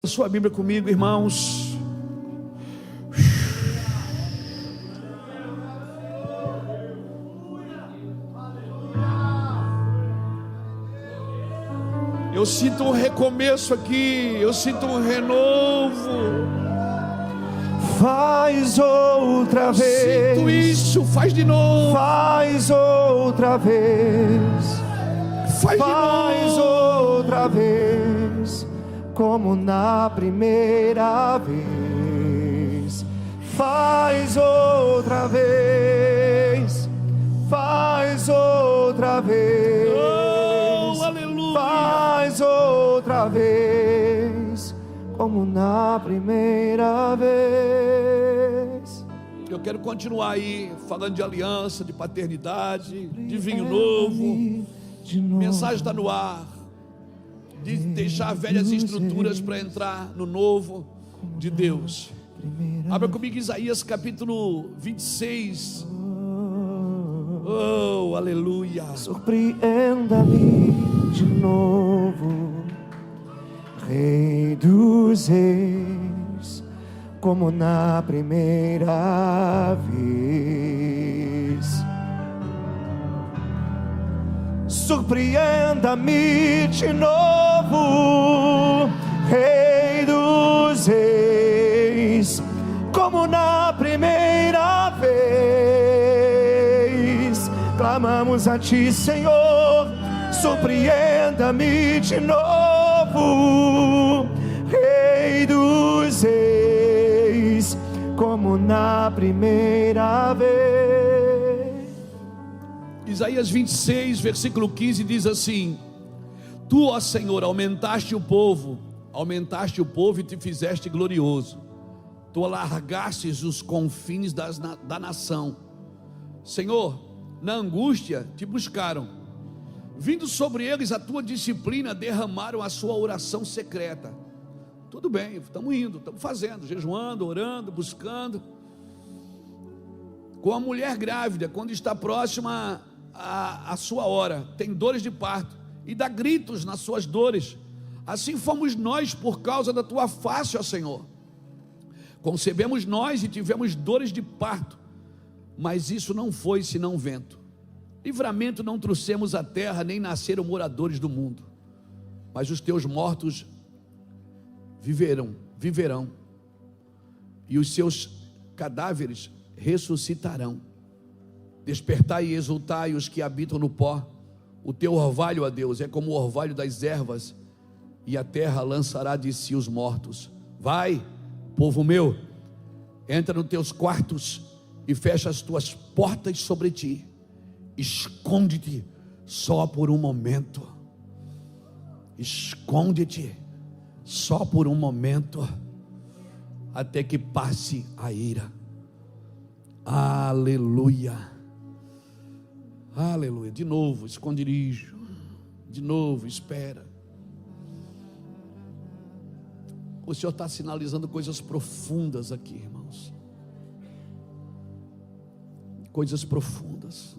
Sua Bíblia comigo, irmãos. Eu sinto um recomeço aqui, eu sinto um renovo. Faz outra vez. Sinto isso, faz de novo. Faz outra vez. Faz outra vez, como na primeira vez. Faz outra vez. Faz outra vez. Oh, aleluia. Faz outra vez, como na primeira vez. Eu quero continuar aí falando de aliança, de paternidade, de vinho novo. Mensagem está no ar, de deixar velhas estruturas para entrar no novo de Deus. Abra comigo Isaías capítulo 26. Oh, aleluia. Surpreenda-me de novo, Rei dos Reis, como na primeira vez. Surpreenda-me de novo, Rei dos Reis, como na primeira vez. Clamamos a Ti, Senhor, surpreenda-me de novo, Rei dos Reis, como na primeira vez. Isaías 26, versículo 15 diz assim: Tu, ó Senhor, aumentaste o povo e te fizeste glorioso. Tu alargastes os confins da nação. Senhor, na angústia te buscaram. Vindo sobre eles a tua disciplina, derramaram a sua oração secreta. Tudo bem, estamos indo, estamos fazendo, jejuando, orando, buscando. Com a mulher grávida, quando está próxima a sua hora, tem dores de parto e dá gritos nas suas dores. Assim fomos nós por causa da tua face, ó Senhor. Concebemos nós e tivemos dores de parto, mas isso não foi senão vento. Livramento não trouxemos à terra, nem nasceram moradores do mundo. Mas os teus mortos viverão, e os seus cadáveres ressuscitarão. Despertai e exultai os que habitam no pó. O teu orvalho, ó Deus, é como o orvalho das ervas, e a terra lançará de si os mortos. Vai, povo meu, entra nos teus quartos e fecha as tuas portas sobre ti. Esconde-te só por um momento. Esconde-te só por um momento, até que passe a ira. Aleluia. Aleluia. De novo, esconderijo. De novo, espera. O Senhor está sinalizando coisas profundas aqui, irmãos. Coisas profundas.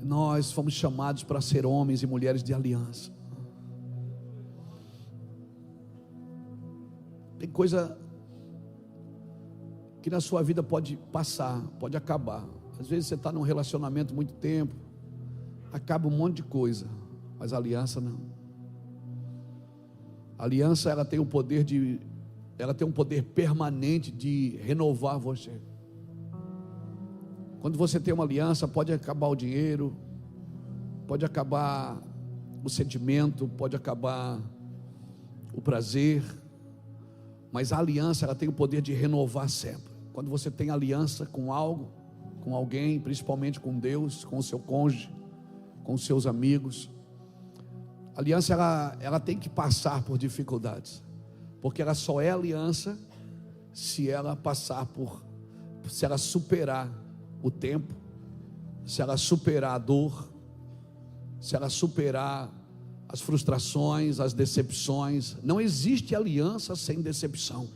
Nós fomos chamados para ser homens e mulheres de aliança. Tem coisa que na sua vida pode passar, pode acabar. Às vezes você está num relacionamento muito tempo, acaba um monte de coisa, mas a aliança não. A aliança, ela tem um poder permanente de renovar você. Quando você tem uma aliança, pode acabar o dinheiro, pode acabar o sentimento, pode acabar o prazer, mas a aliança, ela tem o poder de renovar sempre. Quando você tem aliança com algo, com alguém, principalmente com Deus, com o seu cônjuge, com os seus amigos, a aliança, ela tem que passar por dificuldades, porque ela só é aliança se ela se ela superar o tempo, se ela superar a dor, se ela superar as frustrações, as decepções. Não existe aliança sem decepção.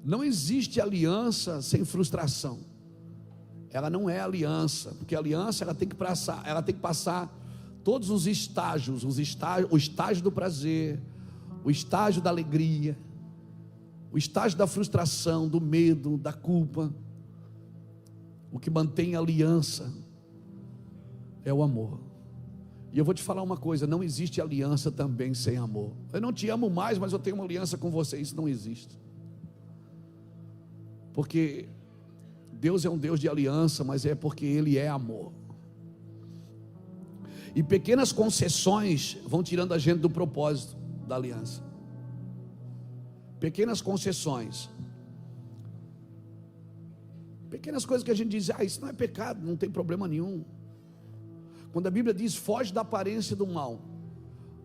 Não existe aliança sem frustração. Ela não é aliança, porque a aliança ela tem que passar todos os estágios, o estágio do prazer, o estágio da alegria, o estágio da frustração, do medo, da culpa. O que mantém a aliança é o amor. E eu vou te falar uma coisa: não existe aliança também sem amor. Eu não te amo mais, mas eu tenho uma aliança com você. Isso não existe. Porque Deus é um Deus de aliança, mas é porque Ele é amor. E pequenas concessões vão tirando a gente do propósito da aliança. Pequenas concessões. Pequenas coisas que a gente diz: isso não é pecado, não tem problema nenhum. Quando a Bíblia diz: foge da aparência do mal.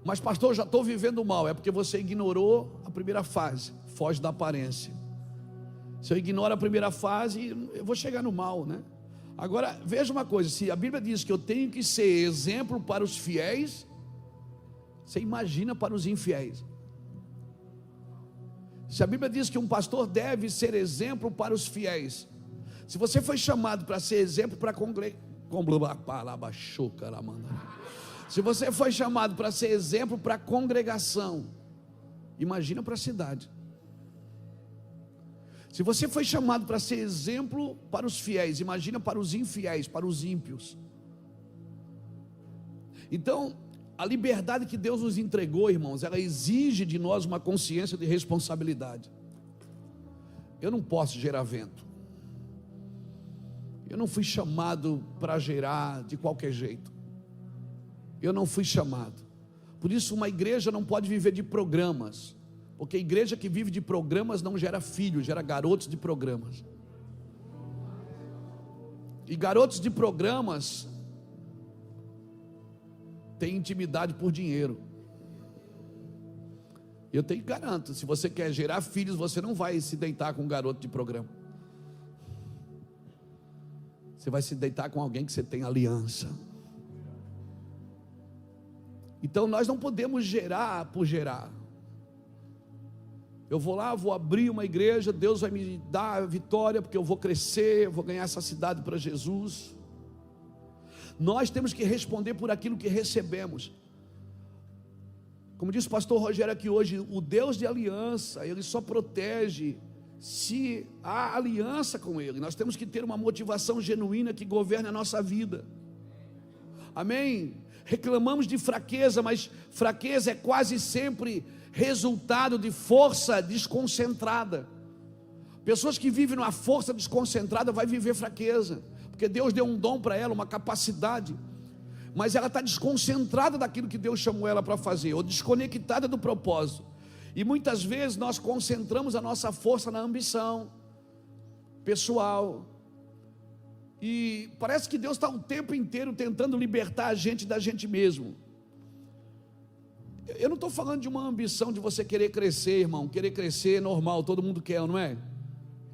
Mas pastor, eu já estou vivendo o mal. É porque você ignorou a primeira fase. Foge da aparência. Se eu ignoro a primeira fase, eu vou chegar no mal, né? Agora, veja uma coisa: se a Bíblia diz que eu tenho que ser exemplo para os fiéis, você imagina para os infiéis. Se a Bíblia diz que um pastor deve ser exemplo para os fiéis, se você foi chamado para ser exemplo para se você foi chamado para ser exemplo para a congregação, imagina para a cidade. Se você foi chamado para ser exemplo para os fiéis, imagina para os infiéis, para os ímpios. Então, a liberdade que Deus nos entregou, irmãos, ela exige de nós uma consciência de responsabilidade. Eu não posso gerar vento. Eu não fui chamado para gerar de qualquer jeito. Eu não fui chamado. Por isso, uma igreja não pode viver de programas. Porque a igreja que vive de programas não gera filhos, gera garotos de programas. E garotos de programas têm intimidade por dinheiro. Eu te garanto, se você quer gerar filhos, você não vai se deitar com um garoto de programa. Você vai se deitar com alguém que você tem aliança. Então nós não podemos gerar por gerar. Eu vou lá, vou abrir uma igreja, Deus vai me dar a vitória, porque eu vou crescer, eu vou ganhar essa cidade para Jesus. Nós temos que responder por aquilo que recebemos. Como disse o pastor Rogério aqui hoje, o Deus de aliança, Ele só protege se há aliança com Ele. Nós temos que ter uma motivação genuína que governe a nossa vida. Amém? Reclamamos de fraqueza, mas fraqueza é quase sempre resultado de força desconcentrada. Pessoas que vivem numa força desconcentrada vai viver fraqueza, porque Deus deu um dom para ela, uma capacidade, mas ela está desconcentrada daquilo que Deus chamou ela para fazer, ou desconectada do propósito. E muitas vezes nós concentramos a nossa força na ambição pessoal, e parece que Deus está o tempo inteiro tentando libertar a gente da gente mesmo. Eu não estou falando de uma ambição de você querer crescer, irmão. Querer crescer é normal, todo mundo quer, não é?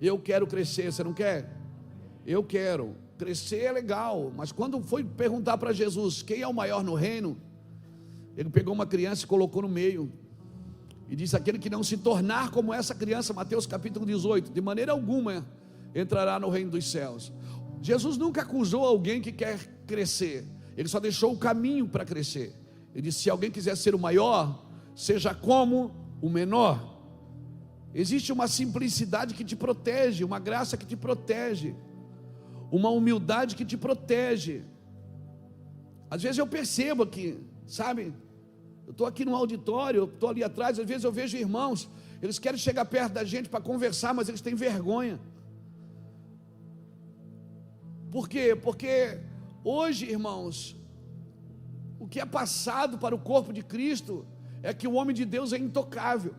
Eu quero crescer, você não quer? Eu quero. Crescer é legal, mas quando foi perguntar para Jesus quem é o maior no reino, Ele pegou uma criança e colocou no meio, e disse: aquele que não se tornar como essa criança, Mateus capítulo 18, de maneira alguma entrará no reino dos céus. Jesus nunca acusou alguém que quer crescer, Ele só deixou o caminho para crescer. Ele disse: se alguém quiser ser o maior, seja como o menor. Existe uma simplicidade que te protege, uma graça que te protege, uma humildade que te protege. Às vezes eu percebo aqui, sabe, eu estou aqui no auditório, eu estou ali atrás, às vezes eu vejo irmãos, eles querem chegar perto da gente para conversar, mas eles têm vergonha. Por quê? Porque hoje, irmãos, o que é passado para o corpo de Cristo é que o homem de Deus é intocável.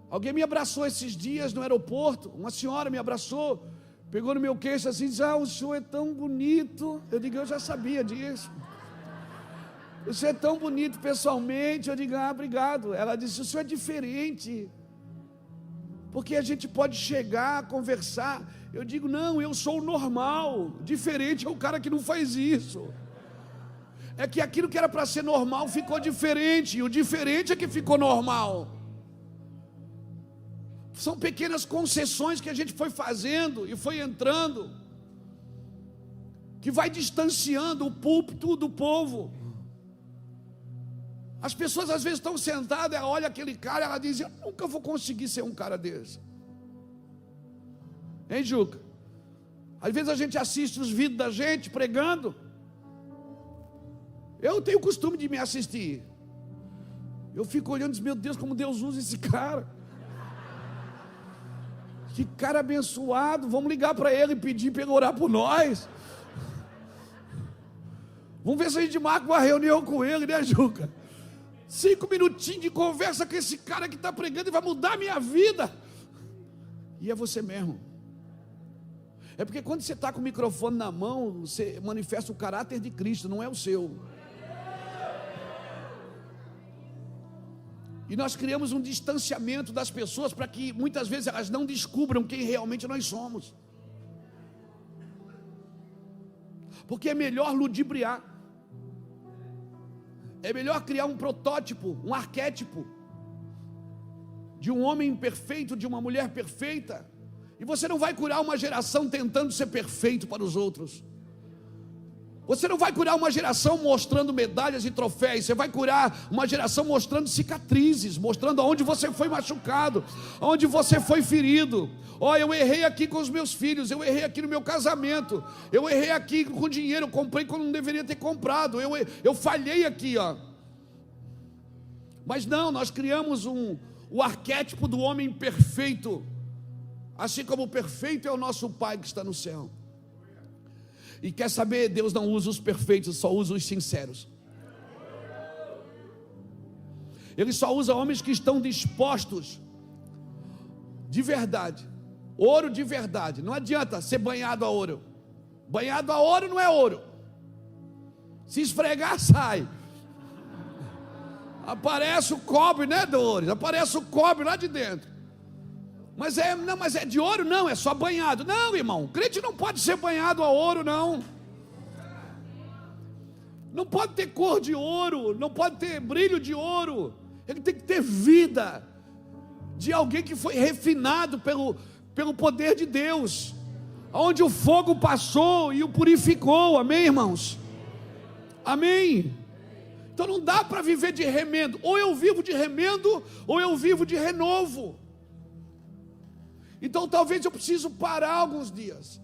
Alguém me abraçou esses dias no aeroporto, uma senhora me abraçou, pegou no meu queixo assim, diz: o senhor é tão bonito. Eu digo: eu já sabia disso. Você é tão bonito pessoalmente. Eu digo: obrigado. Ela disse: o senhor é diferente, porque a gente pode chegar, conversar. Eu digo: não, eu sou o normal. Diferente é o cara que não faz isso. É que aquilo que era para ser normal ficou diferente, e o diferente é que ficou normal. São pequenas concessões que a gente foi fazendo e foi entrando, que vai distanciando o púlpito do povo. As pessoas às vezes estão sentadas, ela olha aquele cara, ela diz: eu nunca vou conseguir ser um cara desse. Hein, Juca? Às vezes a gente assiste os vídeos da gente pregando. Eu tenho o costume de me assistir. Eu fico olhando e digo: meu Deus, como Deus usa esse cara. Que cara abençoado. Vamos ligar para ele e pedir para ele orar por nós. Vamos ver se a gente marca uma reunião com ele, né, Juca? 5 minutinhos de conversa com esse cara que está pregando e vai mudar a minha vida. E é você mesmo. É porque quando você está com o microfone na mão, você manifesta o caráter de Cristo, não é o seu. E nós criamos um distanciamento das pessoas para que muitas vezes elas não descubram quem realmente nós somos. Porque é melhor ludibriar. É melhor criar um protótipo, um arquétipo de um homem perfeito, de uma mulher perfeita. E você não vai curar uma geração tentando ser perfeito para os outros. Você não vai curar uma geração mostrando medalhas e troféus. Você vai curar uma geração mostrando cicatrizes, mostrando aonde você foi machucado, aonde você foi ferido. Ó, eu errei aqui com os meus filhos, eu errei aqui no meu casamento, eu errei aqui com dinheiro, comprei quando não deveria ter comprado, eu falhei aqui, ó. Mas não, nós criamos o arquétipo do homem perfeito, assim como o perfeito é o nosso Pai que está no céu. E quer saber, Deus não usa os perfeitos, só usa os sinceros. Ele só usa homens que estão dispostos de verdade, ouro de verdade. Não adianta ser banhado a ouro. Banhado a ouro não é ouro. Se esfregar, sai. Aparece o cobre, né, Dores? Aparece o cobre lá de dentro. Mas é de ouro? Não, é só banhado. Não, irmão, o crente não pode ser banhado a ouro, não. Não pode ter cor de ouro, não pode ter brilho de ouro. Ele tem que ter vida de alguém que foi refinado pelo poder de Deus, onde o fogo passou e o purificou. Amém, irmãos? Amém? Então não dá para viver de remendo. Ou eu vivo de remendo, ou eu vivo de renovo. Então talvez eu preciso parar alguns dias.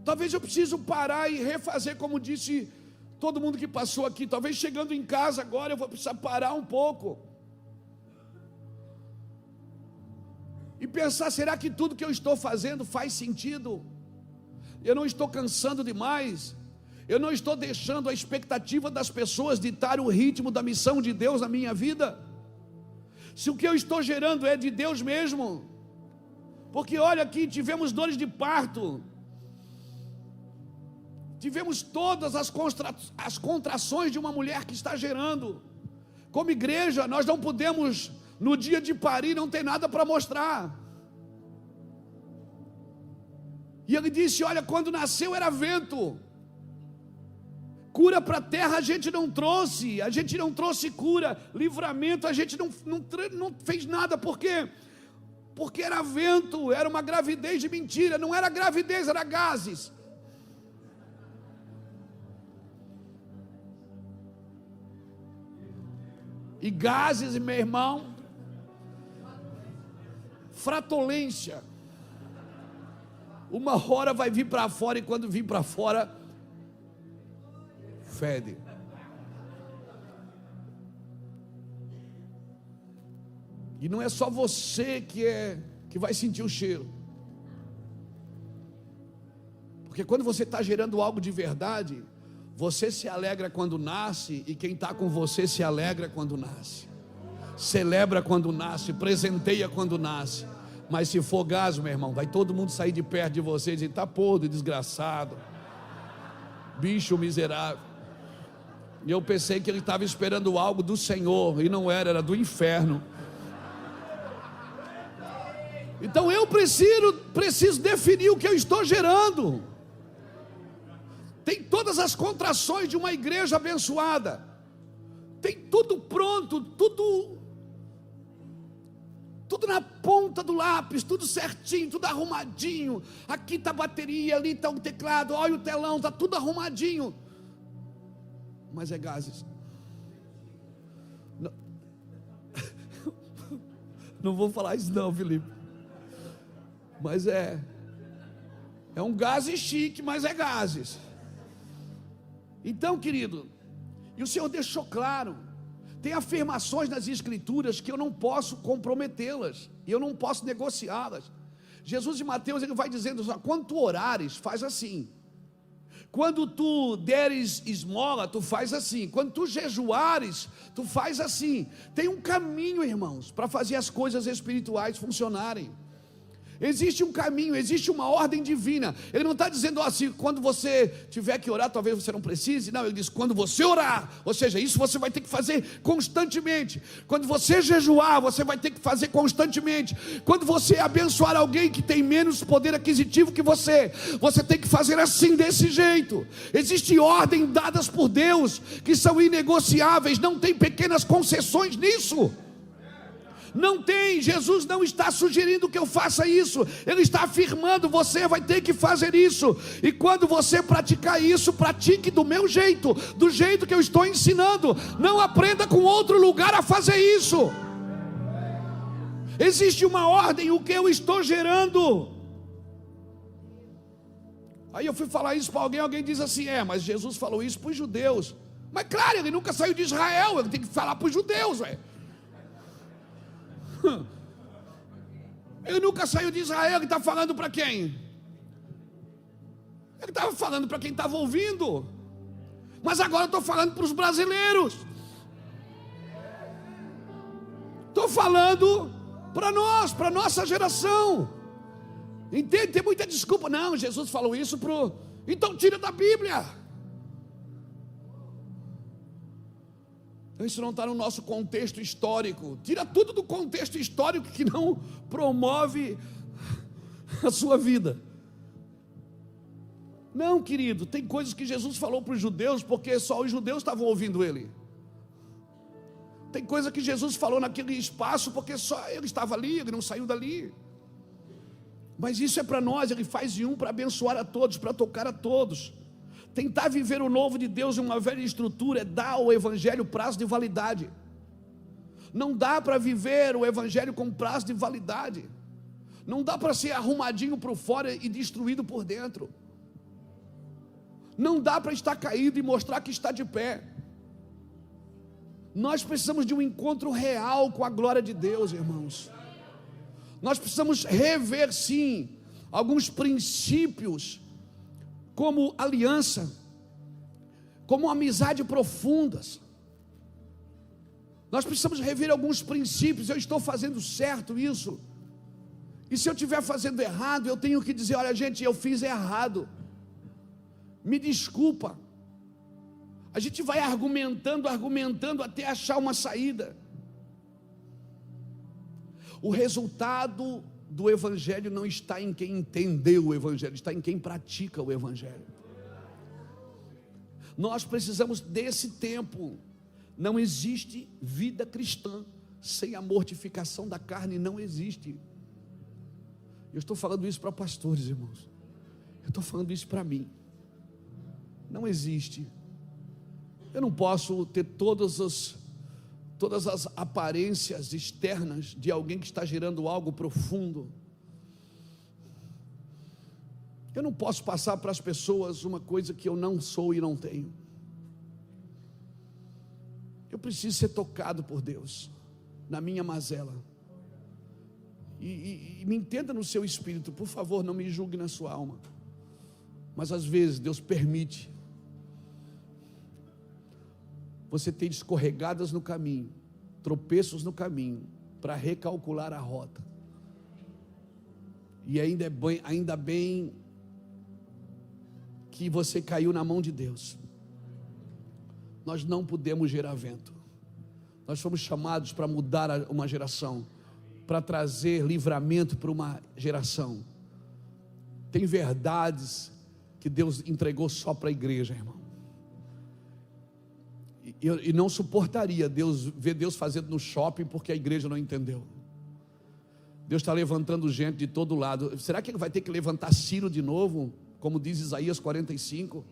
Talvez eu preciso parar e refazer, como disse todo mundo que passou aqui. Talvez chegando em casa agora eu vou precisar parar um pouco e pensar: será que tudo que eu estou fazendo faz sentido? Eu não estou cansando demais? Eu não estou deixando a expectativa das pessoas ditar o ritmo da missão de Deus na minha vida? Se o que eu estou gerando é de Deus mesmo? Porque olha aqui, tivemos dores de parto, tivemos todas as contrações de uma mulher que está gerando. Como igreja, nós não podemos, no dia de parir, não ter nada para mostrar. E ele disse: olha, quando nasceu era vento. Cura para a terra a gente não trouxe cura, livramento a gente não fez nada. Por quê? Porque era vento, era uma gravidez de mentira. Não era gravidez, era gases. E gases, meu irmão, fratulência. Uma hora vai vir para fora, e quando vir para fora, fede. E não é só você que vai sentir o cheiro. Porque quando você está gerando algo de verdade, você se alegra quando nasce, e quem está com você se alegra quando nasce, celebra quando nasce, presenteia quando nasce. Mas se for gás, meu irmão, vai todo mundo sair de perto de você e dizer: está podre, desgraçado, bicho miserável. E eu pensei que ele estava esperando algo do Senhor, e não era do inferno. Então eu preciso definir o que eu estou gerando. Tem todas as contrações de uma igreja abençoada, tem tudo pronto, tudo tudo na ponta do lápis, tudo certinho, tudo arrumadinho. Aqui está a bateria, ali está o teclado, olha o telão, está tudo arrumadinho. Mas é gases. Não, não vou falar isso não, Felipe. Mas é um gases chique, mas é gases. Então, querido, e o Senhor deixou claro, tem afirmações nas Escrituras que eu não posso comprometê-las, e eu não posso negociá-las. Jesus em Mateus, ele vai dizendo assim: quando tu orares, faz assim. Quando tu deres esmola, tu faz assim. Quando tu jejuares, tu faz assim. Tem um caminho, irmãos, para fazer as coisas espirituais funcionarem. Existe um caminho, existe uma ordem divina. Ele não está dizendo assim, quando você tiver que orar, talvez você não precise. Não, ele diz, quando você orar, ou seja, isso você vai ter que fazer constantemente. Quando você jejuar, você vai ter que fazer constantemente. Quando você abençoar alguém que tem menos poder aquisitivo que você tem que fazer assim, desse jeito. Existem ordens dadas por Deus, que são inegociáveis, não tem pequenas concessões nisso. Não tem, Jesus não está sugerindo que eu faça isso, Ele está afirmando, você vai ter que fazer isso, e quando você praticar isso, pratique do meu jeito, do jeito que eu estou ensinando, não aprenda com outro lugar a fazer isso. Existe uma ordem, o que eu estou gerando. Aí eu fui falar isso para alguém diz assim, mas Jesus falou isso para os judeus. Mas claro, Ele nunca saiu de Israel, Ele tem que falar para os judeus, Ele nunca saiu de Israel. Ele está falando para quem? Ele estava falando para quem estava ouvindo. Mas agora eu estou falando para os brasileiros. Estou falando para nós, para a nossa geração. Entende? Tem muita desculpa. Não, Jesus falou isso então tira da Bíblia. Isso não está no nosso contexto histórico. Tira tudo do contexto histórico que não promove a sua vida. Não, querido, tem coisas que Jesus falou para os judeus porque só os judeus estavam ouvindo Ele. Tem coisa que Jesus falou naquele espaço porque só Ele estava ali, Ele não saiu dali. Mas isso é para nós, Ele faz de um para abençoar a todos, para tocar a todos. Tentar viver o novo de Deus em uma velha estrutura é dar ao Evangelho prazo de validade. Não dá para viver o Evangelho com prazo de validade. Não dá para ser arrumadinho por fora e destruído por dentro. Não dá para estar caído e mostrar que está de pé. Nós precisamos de um encontro real com a glória de Deus, irmãos. Nós precisamos rever, sim, alguns princípios, como aliança, como amizade profundas. Nós precisamos rever alguns princípios. Eu estou fazendo certo isso, e se eu estiver fazendo errado, eu tenho que dizer, olha gente, eu fiz errado, me desculpa. A gente vai argumentando até achar uma saída. O resultado do Evangelho não está em quem entendeu o Evangelho, está em quem pratica o Evangelho. Nós precisamos desse tempo. Não existe vida cristã sem a mortificação da carne, não existe. Eu estou falando isso para pastores, irmãos. Eu estou falando isso para mim. Não existe. Eu não posso ter todas as aparências externas de alguém que está gerando algo profundo. Eu não posso passar para as pessoas uma coisa que eu não sou e não tenho. Eu preciso ser tocado por Deus na minha mazela. E me entenda no seu espírito, por favor, não me julgue na sua alma. Mas às vezes Deus permite você ter escorregadas no caminho, tropeços no caminho, para recalcular a rota. E ainda bem que você caiu na mão de Deus. Nós não podemos gerar vento. Nós fomos chamados para mudar uma geração, para trazer livramento para uma geração. Tem verdades que Deus entregou só para a igreja, irmão. E não suportaria ver Deus fazendo no shopping porque a igreja não entendeu. Deus está levantando gente de todo lado. Será que Ele vai ter que levantar Ciro de novo, como diz Isaías 45?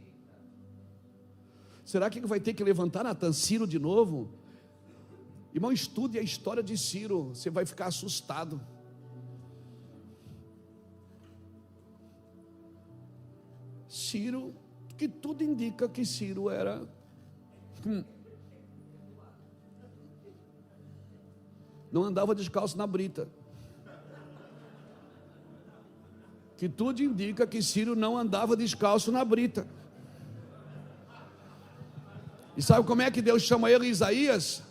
Será que Ele vai ter que levantar Natan, Ciro de novo? Irmão, estude a história de Ciro, você vai ficar assustado. Ciro, que tudo indica que Ciro era não andava descalço na brita. Que tudo indica que Ciro não andava descalço na brita. E sabe como é que Deus chama ele, Isaías?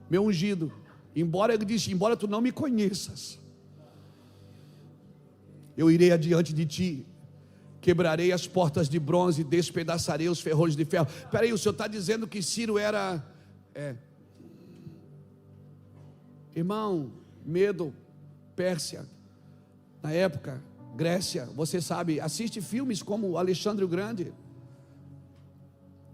Meu ungido. Embora ele disse, embora tu não me conheças, eu irei adiante de ti, quebrarei as portas de bronze, despedaçarei os ferrolhos de ferro. Espera aí, o senhor está dizendo que Ciro era... Irmão, Medo, Pérsia, na época, Grécia, você sabe, assiste filmes como Alexandre o Grande.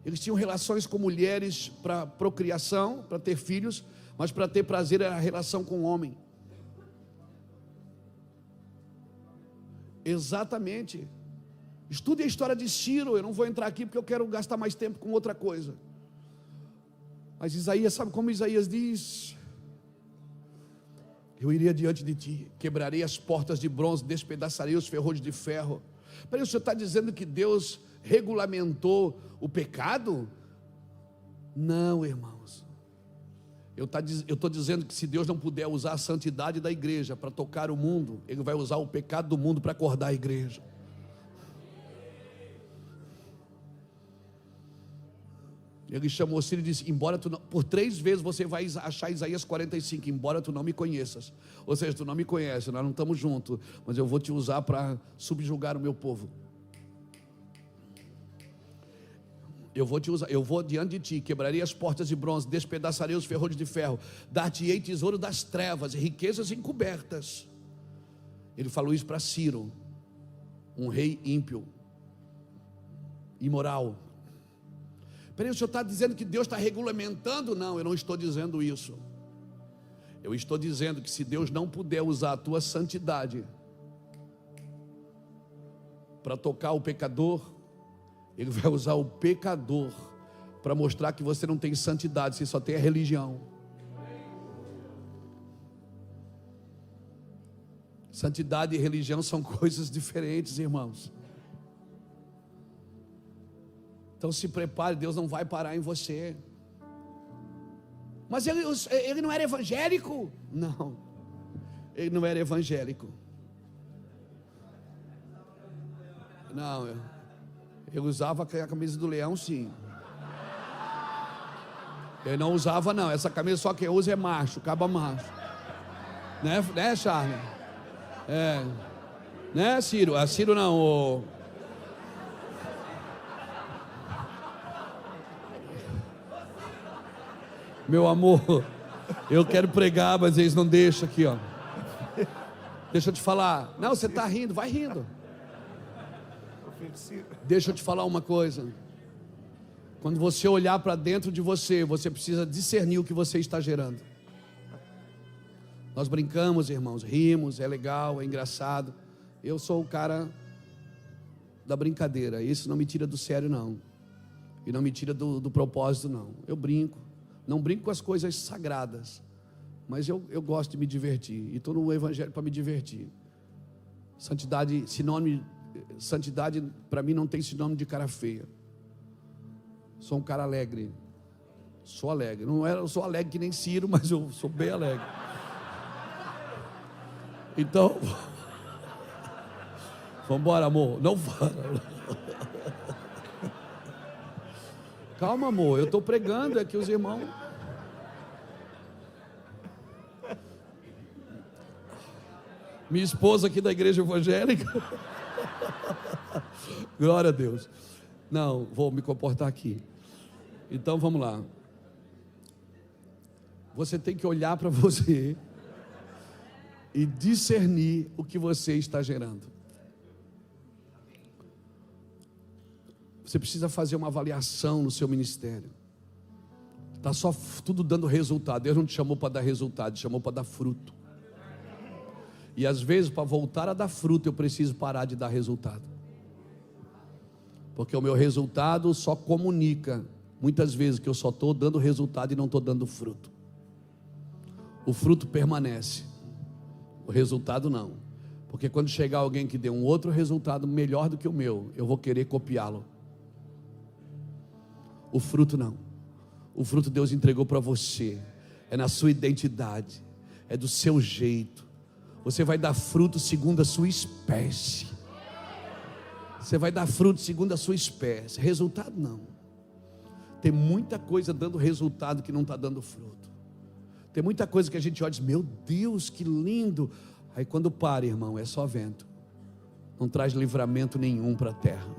Eles tinham relações com mulheres para procriação, para ter filhos, mas para ter prazer era a relação com o homem. Exatamente. Estude a história de Ciro. Eu não vou entrar aqui porque eu quero gastar mais tempo com outra coisa. Mas Isaías, sabe como Isaías diz? Eu iria diante de ti, quebrarei as portas de bronze, despedaçarei os ferrolhos de ferro. Peraí, o senhor está dizendo que Deus regulamentou o pecado? Não, irmãos. Eu estou dizendo que se Deus não puder usar a santidade da igreja para tocar o mundo, Ele vai usar o pecado do mundo para acordar a igreja. Ele chamou Ciro e disse, embora tu não, por 3 vezes você vai achar Isaías 45, embora tu não me conheças. Ou seja, tu não me conheces, nós não estamos juntos, mas eu vou te usar para subjugar o meu povo. Eu vou te usar, eu vou diante de ti, quebrarei as portas de bronze, despedaçarei os ferrolhos de ferro, dar-te-ei tesouro das trevas, riquezas encobertas. Ele falou isso para Ciro, um rei ímpio, imoral. Peraí, o senhor está dizendo que Deus está regulamentando? Não, eu não estou dizendo isso. Eu estou dizendo que se Deus não puder usar a tua santidade para tocar o pecador, Ele vai usar o pecador para mostrar que você não tem santidade, você só tem a religião. Santidade e religião são coisas diferentes, irmãos. Então se prepare, Deus não vai parar em você. Mas ele não era evangélico? Não, ele não era evangélico. Não, ele usava a camisa do leão, sim. Ele não usava, não. Essa camisa só quem usa é macho, caba macho. Né, Charlie? Né, Ciro? A Ciro não, Meu amor, eu quero pregar, mas eles não deixam aqui, ó. Deixa eu te falar. Não, você está rindo, vai rindo. Deixa eu te falar uma coisa. Quando você olhar para dentro de você, você precisa discernir o que você está gerando. Nós brincamos, irmãos, rimos, é legal, é engraçado. Eu sou o cara da brincadeira. Isso não me tira do sério, não. E não me tira do propósito, não. Eu brinco. Não brinco com as coisas sagradas, mas eu gosto de me divertir. E estou no evangelho para me divertir. Santidade para mim não tem sinônimo de cara feia. Sou um cara alegre. Sou alegre. Eu sou alegre que nem Ciro, mas eu sou bem alegre. Então, vamos embora, amor. Não fala. Calma, amor, eu estou pregando aqui os irmãos. Minha esposa aqui da igreja evangélica. Glória a Deus. Não, vou me comportar aqui. Então vamos lá. Você tem que olhar para você e discernir o que você está gerando. Você precisa fazer uma avaliação no seu ministério. Está só tudo dando resultado. Deus não te chamou para dar resultado, te chamou para dar fruto. E às vezes, para voltar a dar fruto, eu preciso parar de dar resultado. Porque o meu resultado só comunica, muitas vezes, que eu só estou dando resultado e não estou dando fruto. O fruto permanece, o resultado não. Porque quando chegar alguém que dê um outro resultado melhor do que o meu, eu vou querer copiá-lo. O fruto não. O fruto Deus entregou para você. É na sua identidade, é do seu jeito. Você vai dar fruto segundo a sua espécie. Você vai dar fruto segundo a sua espécie. Resultado não. Tem muita coisa dando resultado que não está dando fruto. Tem muita coisa que a gente olha e diz: meu Deus, que lindo. Aí quando para, irmão, é só vento. Não traz livramento nenhum para a terra.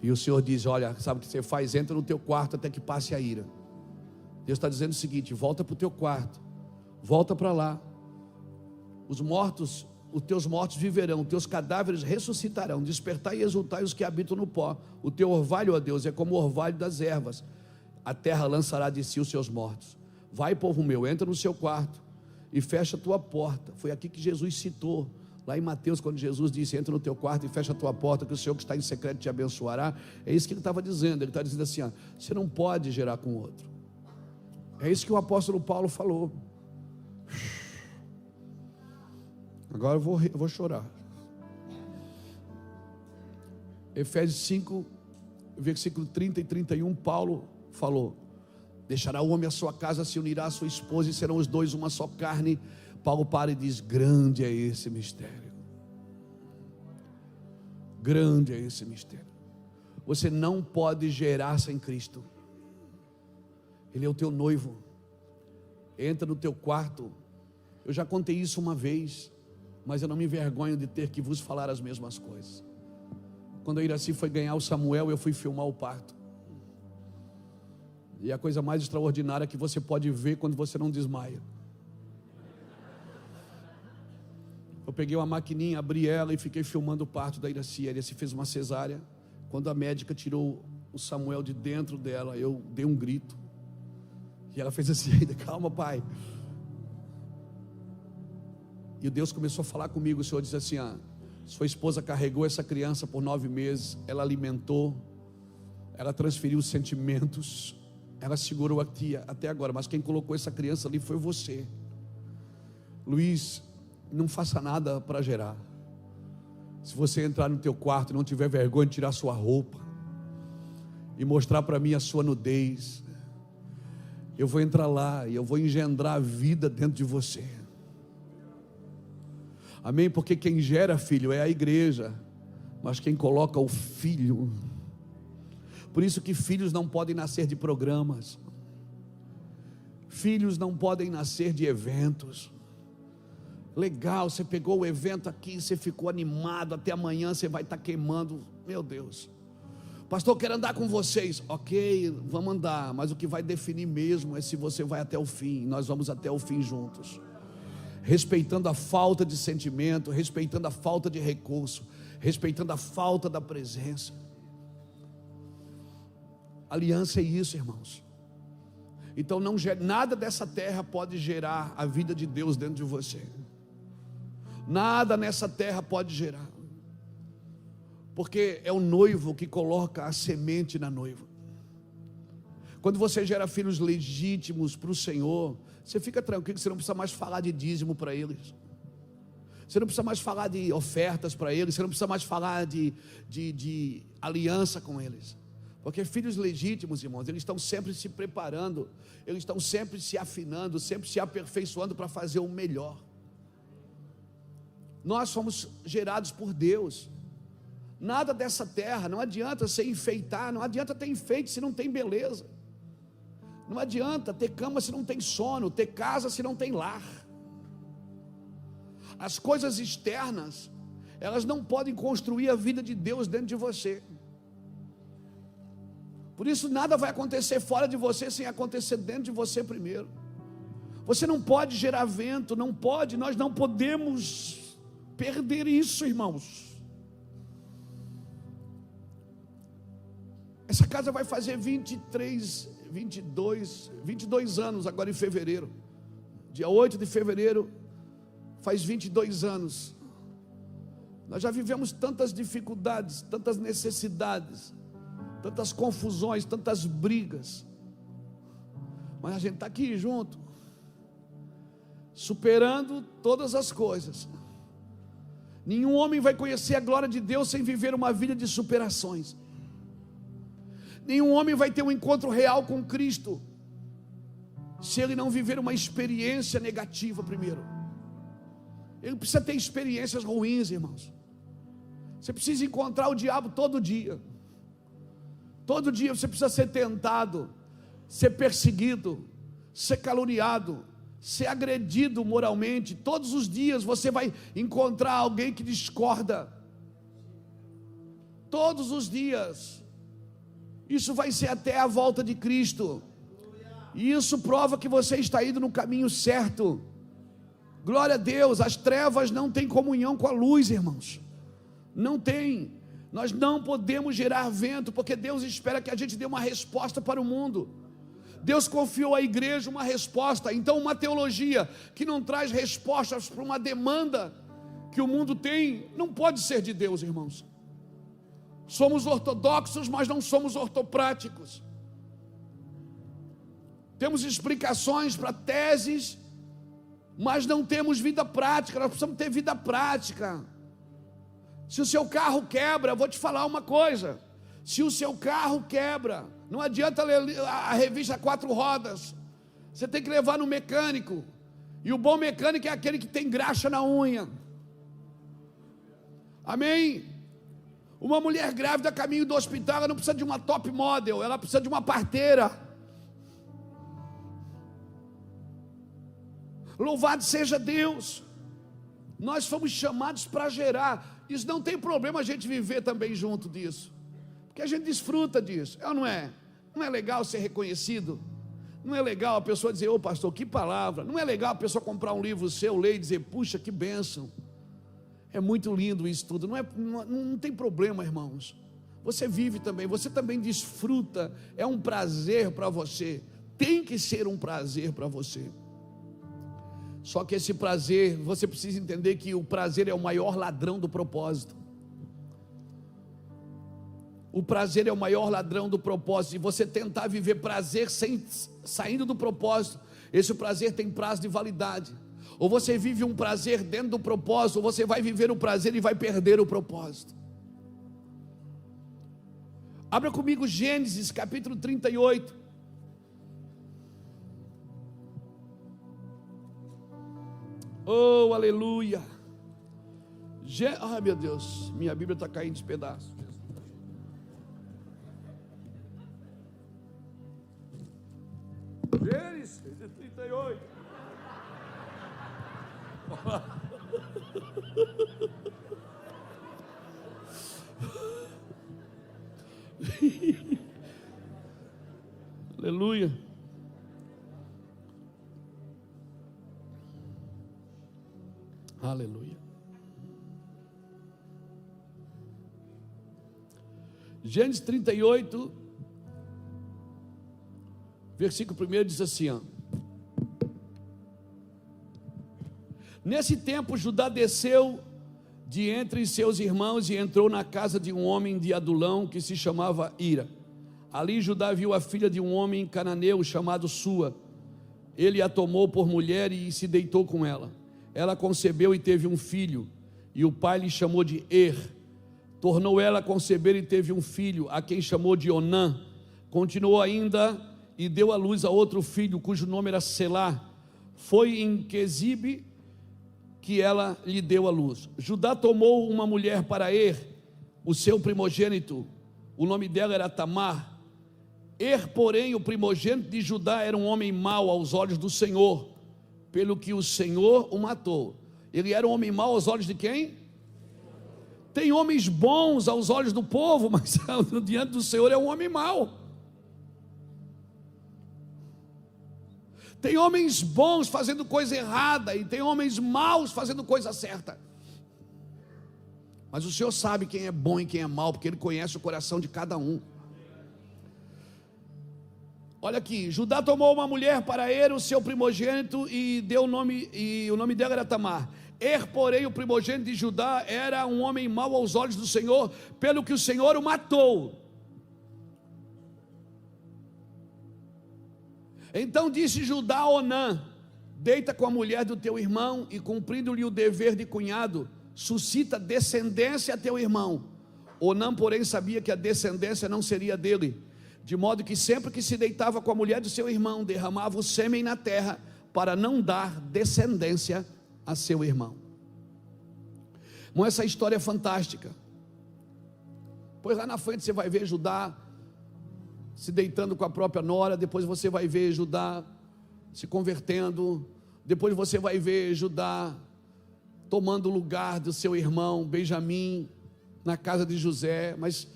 E o Senhor diz: olha, sabe o que você faz? Entra no teu quarto até que passe a ira. Deus está dizendo o seguinte: volta para o teu quarto. Volta para lá. Os mortos, os teus mortos viverão, os teus cadáveres ressuscitarão. Despertai e exultai os que habitam no pó. O teu orvalho, ó Deus, é como o orvalho das ervas. A terra lançará de si os seus mortos. Vai, povo meu, entra no seu quarto e fecha a tua porta. Foi aqui que Jesus citou, lá em Mateus, quando Jesus disse: entra no teu quarto e fecha a tua porta, que o Senhor que está em secreto te abençoará. É isso que ele estava dizendo. Ele está dizendo assim: ó, você não pode gerar com o outro. É isso que o apóstolo Paulo falou. Agora eu vou chorar. Efésios 5, versículo 30 e 31, Paulo falou: deixará o homem a sua casa, se unirá à sua esposa, e serão os dois uma só carne. Paulo para e diz: grande é esse mistério. Grande é esse mistério. Você não pode gerar sem Cristo. Ele é o teu noivo. Entra no teu quarto. Eu já contei isso uma vez, mas eu não me envergonho de ter que vos falar as mesmas coisas. Quando a Iraci foi ganhar o Samuel, eu fui filmar o parto. E a coisa mais extraordinária que você pode ver quando você não desmaia. Eu peguei uma maquininha, abri ela e fiquei filmando o parto da Iraci. A Iraci fez uma cesárea. Quando a médica tirou o Samuel de dentro dela, eu dei um grito. E ela fez assim: calma, pai. E Deus começou a falar comigo. O Senhor disse assim: sua esposa carregou essa criança por 9 meses, ela alimentou, ela transferiu os sentimentos, ela segurou aqui até agora, mas quem colocou essa criança ali foi você. Luiz, não faça nada para gerar. Se você entrar no teu quarto e não tiver vergonha de tirar sua roupa e mostrar para mim a sua nudez, eu vou entrar lá e eu vou engendrar a vida dentro de você. Amém? Porque quem gera, filho, é a igreja, mas quem coloca o filho. Por isso que filhos não podem nascer de programas, filhos não podem nascer de eventos. Legal, você pegou o evento aqui, você ficou animado, até amanhã você vai estar queimando. Meu Deus, pastor, quero andar com vocês. Ok, vamos andar, mas o que vai definir mesmo é se você vai até o fim. Nós vamos até o fim juntos, respeitando a falta de sentimento, respeitando a falta de recurso, respeitando a falta da presença. Aliança é isso, irmãos. Então nada dessa terra pode gerar a vida de Deus dentro de você. Nada nessa terra pode gerar, porque é o noivo que coloca a semente na noiva. Quando você gera filhos legítimos para o Senhor, você fica tranquilo, você não precisa mais falar de dízimo para eles, você não precisa mais falar de ofertas para eles, você não precisa mais falar de aliança com eles. Porque filhos legítimos, irmãos, eles estão sempre se preparando, eles estão sempre se afinando, sempre se aperfeiçoando para fazer o melhor. Nós somos gerados por Deus. Nada dessa terra, não adianta você enfeitar, não adianta ter enfeite se não tem beleza. Não adianta ter cama se não tem sono, ter casa se não tem lar. As coisas externas, elas não podem construir a vida de Deus dentro de você. Por isso nada vai acontecer fora de você sem acontecer dentro de você primeiro. Você não pode gerar vento, não pode, nós não podemos perder isso, irmãos. Essa casa vai fazer 22 anos agora em fevereiro. Dia 8 de fevereiro faz 22 anos. Nós já vivemos tantas dificuldades, tantas necessidades, tantas confusões, tantas brigas, mas a gente está aqui junto, superando todas as coisas. Nenhum homem vai conhecer a glória de Deus sem viver uma vida de superações. Nenhum homem vai ter um encontro real com Cristo se ele não viver uma experiência negativa primeiro. Ele precisa ter experiências ruins, irmãos. Você precisa encontrar o diabo todo dia. Todo dia você precisa ser tentado, ser perseguido, ser caluniado, ser agredido moralmente. Todos os dias você vai encontrar alguém que discorda. Todos os dias. Isso vai ser até a volta de Cristo. E isso prova que você está indo no caminho certo. Glória a Deus. As trevas não têm comunhão com a luz, irmãos. Não tem. Nós não podemos gerar vento, porque Deus espera que a gente dê uma resposta para o mundo. Deus confiou à igreja uma resposta. Então uma teologia que não traz respostas para uma demanda que o mundo tem, não pode ser de Deus, irmãos. Somos ortodoxos, mas não somos ortopráticos. Temos explicações para teses, mas não temos vida prática. Nós precisamos ter vida prática. Se o seu carro quebra, eu vou te falar uma coisa: se o seu carro quebra, não adianta ler a revista 4 rodas, você tem que levar no mecânico, e o bom mecânico é aquele que tem graxa na unha. Amém? Uma mulher grávida a caminho do hospital, ela não precisa de uma top model, ela precisa de uma parteira. Louvado seja Deus. Nós fomos chamados para gerar. Isso não tem problema a gente viver também junto disso, porque a gente desfruta disso, é ou não é? Não é legal ser reconhecido? Não é legal a pessoa dizer: ô pastor, que palavra? Não é legal a pessoa comprar um livro seu, ler e dizer: puxa, que bênção? É muito lindo isso tudo. Não tem problema, irmãos. Você vive também, você também desfruta. É um prazer para você. Tem que ser um prazer para você. Só que esse prazer, você precisa entender que o prazer é o maior ladrão do propósito. O prazer é o maior ladrão do propósito. E você tentar viver prazer saindo do propósito, esse prazer tem prazo de validade. Ou você vive um prazer dentro do propósito, ou você vai viver o prazer e vai perder o propósito. Abra comigo Gênesis capítulo 38. Oh, aleluia. Ai meu Deus, minha Bíblia está caindo de pedaços. Gênesis 38. Aleluia. Aleluia. Gênesis 38, versículo 1 diz assim, ó: nesse tempo Judá desceu de entre seus irmãos e entrou na casa de um homem de Adulão que se chamava Ira. Ali Judá viu a filha de um homem cananeu chamado Sua. Ele a tomou por mulher e se deitou com ela. Ela concebeu e teve um filho, e o pai lhe chamou de Tornou ela a conceber e teve um filho, a quem chamou de Onã. Continuou ainda e deu à luz a outro filho, cujo nome era Selá. Foi em Quezibe que ela lhe deu à luz. Judá tomou uma mulher para o seu primogênito, o nome dela era Tamar. Porém, o primogênito de Judá era um homem mau aos olhos do Senhor, pelo que o Senhor o matou. Ele era um homem mau aos olhos de quem? Tem homens bons aos olhos do povo, mas diante do Senhor é um homem mau. Tem homens bons fazendo coisa errada, e tem homens maus fazendo coisa certa. Mas o Senhor sabe quem é bom e quem é mau, porque Ele conhece o coração de cada um. Olha aqui, Judá tomou uma mulher para o seu primogênito e deu o nome, e o nome dela era Tamar. Porém, o primogênito de Judá, era um homem mau aos olhos do Senhor, pelo que o Senhor o matou. Então disse Judá a Onã: deita com a mulher do teu irmão, e cumprindo-lhe o dever de cunhado, suscita descendência a teu irmão. Onã, porém, sabia que a descendência não seria dele, de modo que sempre que se deitava com a mulher do seu irmão, derramava o sêmen na terra, para não dar descendência a seu irmão. Bom, essa história é fantástica, pois lá na frente você vai ver Judá se deitando com a própria nora, depois você vai ver Judá se convertendo, depois você vai ver Judá tomando o lugar do seu irmão Benjamim na casa de José. Mas,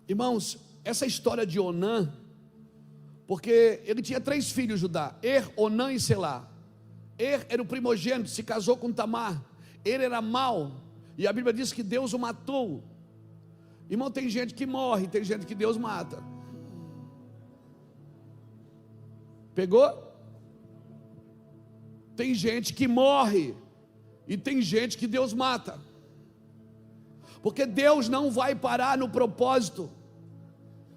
irmãos, essa história de Onã, porque ele tinha 3 filhos, Judá: Onã e Selá. Era o primogênito, se casou com Tamar. Ele era mau, e a Bíblia diz que Deus o matou. Irmão, tem gente que morre, tem gente que Deus mata. Pegou? Tem gente que morre, e tem gente que Deus mata, porque Deus não vai parar no propósito.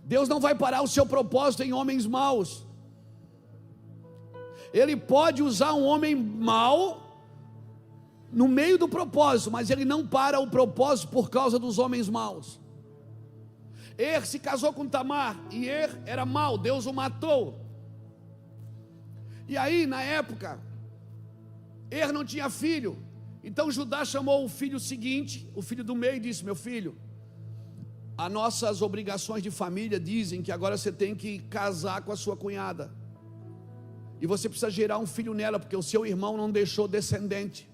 Deus não vai parar o seu propósito em homens maus. Ele pode usar um homem mau no meio do propósito, mas ele não para o propósito por causa dos homens maus. Se casou com Tamar, e era mau, Deus o matou. E aí, na época, não tinha filho. Então Judá chamou o filho seguinte, o filho do meio, e disse: meu filho, as nossas obrigações de família dizem que agora você tem que casar com a sua cunhada, e você precisa gerar um filho nela, porque o seu irmão não deixou descendente.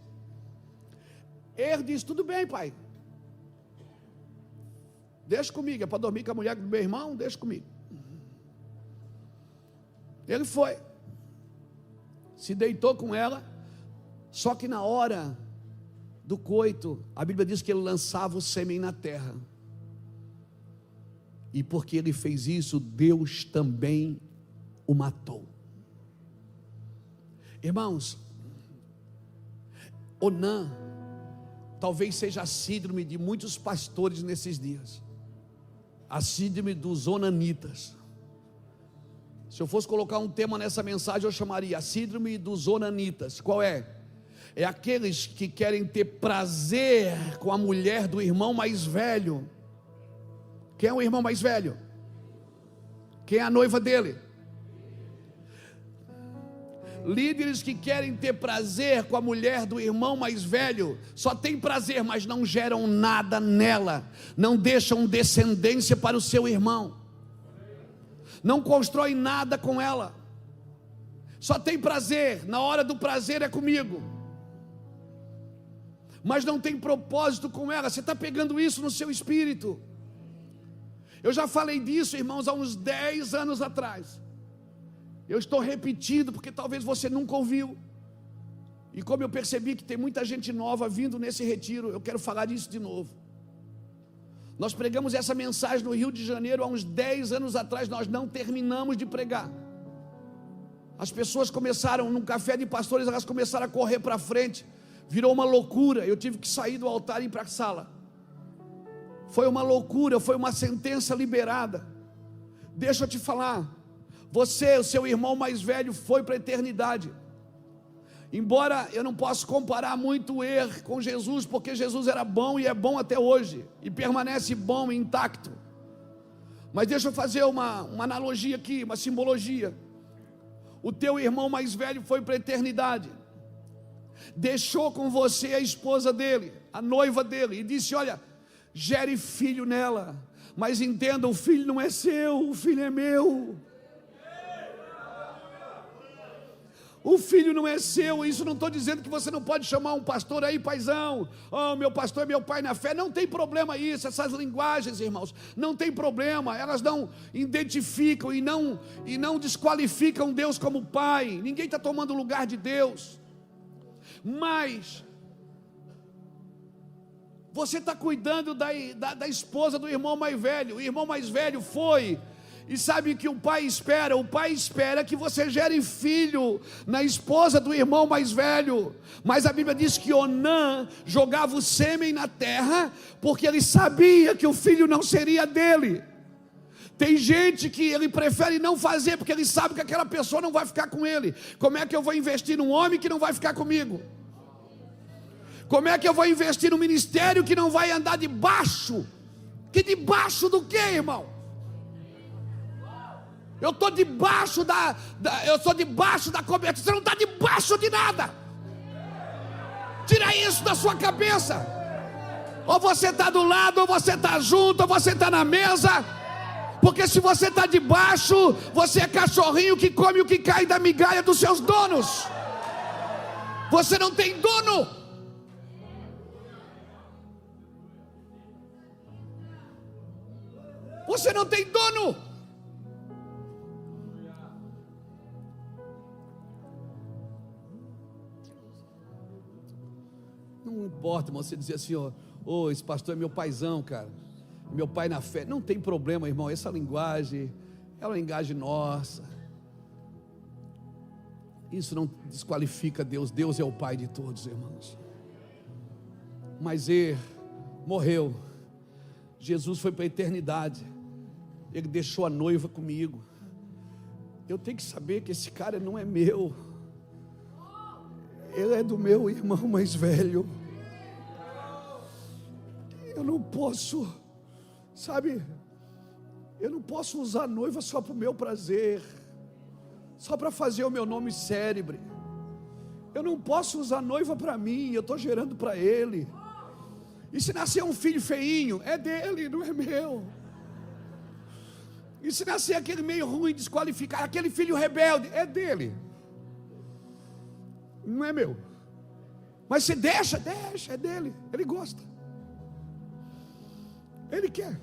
Disse: tudo bem, pai, deixa comigo, é para dormir com a mulher do meu irmão, deixa comigo. Ele foi, se deitou com ela, só que na hora do coito, a Bíblia diz que ele lançava o sêmen na terra, e porque ele fez isso, Deus também o matou. Irmãos, Onã talvez seja a síndrome de muitos pastores nesses dias, a síndrome dos onanitas. Se eu fosse colocar um tema nessa mensagem, eu chamaria a síndrome dos onanitas. Qual é? É aqueles que querem ter prazer com a mulher do irmão mais velho. Quem é o irmão mais velho? Quem é a noiva dele? Líderes que querem ter prazer com a mulher do irmão mais velho, só tem prazer, mas não geram nada nela, não deixam descendência para o seu irmão, não constroem nada com ela, só tem prazer, na hora do prazer é comigo, mas não tem propósito com ela. Você está pegando isso no seu espírito? Eu já falei disso, irmãos, há uns 10 anos atrás. Eu estou repetindo, porque talvez você nunca ouviu. E como eu percebi que tem muita gente nova vindo nesse retiro, eu quero falar disso de novo. Nós pregamos essa mensagem no Rio de Janeiro há uns 10 anos atrás, nós não terminamos de pregar. As pessoas começaram, num café de pastores, elas começaram a correr para frente, virou uma loucura, eu tive que sair do altar e ir para a sala. Foi uma loucura, foi uma sentença liberada. Deixa eu te falar, você, o seu irmão mais velho, foi para a eternidade. Embora eu não possa comparar muito com Jesus, porque Jesus era bom e é bom até hoje, e permanece bom e intacto. Mas deixa eu fazer uma analogia aqui, uma simbologia. O teu irmão mais velho foi para a eternidade, deixou com você a esposa dele, a noiva dele, e disse: olha, gere filho nela, mas entenda, o filho não é seu, o filho é meu. O filho não é seu. Isso não estou dizendo que você não pode chamar um pastor aí, paizão, oh, meu pastor é meu pai na fé. Não tem problema isso, essas linguagens, irmãos, não tem problema, elas não identificam e não desqualificam Deus como pai. Ninguém está tomando o lugar de Deus, mas você está cuidando da esposa do irmão mais velho. O irmão mais velho foi E sabe o que o pai espera? O pai espera que você gere filho na esposa do irmão mais velho. Mas a Bíblia diz que Onã jogava o sêmen na terra, porque ele sabia que o filho não seria dele. Tem gente que ele prefere não fazer, porque ele sabe que aquela pessoa não vai ficar com ele. Como é que eu vou investir num homem que não vai ficar comigo? Como é que eu vou investir num ministério que não vai andar debaixo? Que debaixo do quê, irmão? Eu estou debaixo eu estou debaixo da cobertura. Você não está debaixo de nada. Tira isso da sua cabeça. Ou você está do lado, ou você está junto, ou você está na mesa. Porque se você está debaixo, você é cachorrinho que come o que cai da migalha dos seus donos. Você não tem dono. Você não tem dono. Não importa, irmão, você dizer assim, ó, esse pastor é meu paizão, cara, meu pai na fé. Não tem problema, irmão, essa linguagem é uma linguagem nossa. Isso não desqualifica Deus. Deus é o pai de todos, irmãos. Mas ele morreu. Jesus foi para a eternidade. Ele deixou a noiva comigo. Eu tenho que saber que esse cara não é meu. Ele é do meu irmão mais velho. Eu não posso, sabe? Eu não posso usar a noiva só para o meu prazer, só para fazer o meu nome célebre. Eu não posso usar a noiva para mim, eu estou gerando para ele. E se nascer um filho feinho, é dele, não é meu. E se nascer aquele meio ruim, desqualificado, aquele filho rebelde, é dele, não é meu. Mas se deixa, é dele, ele gosta, ele quer.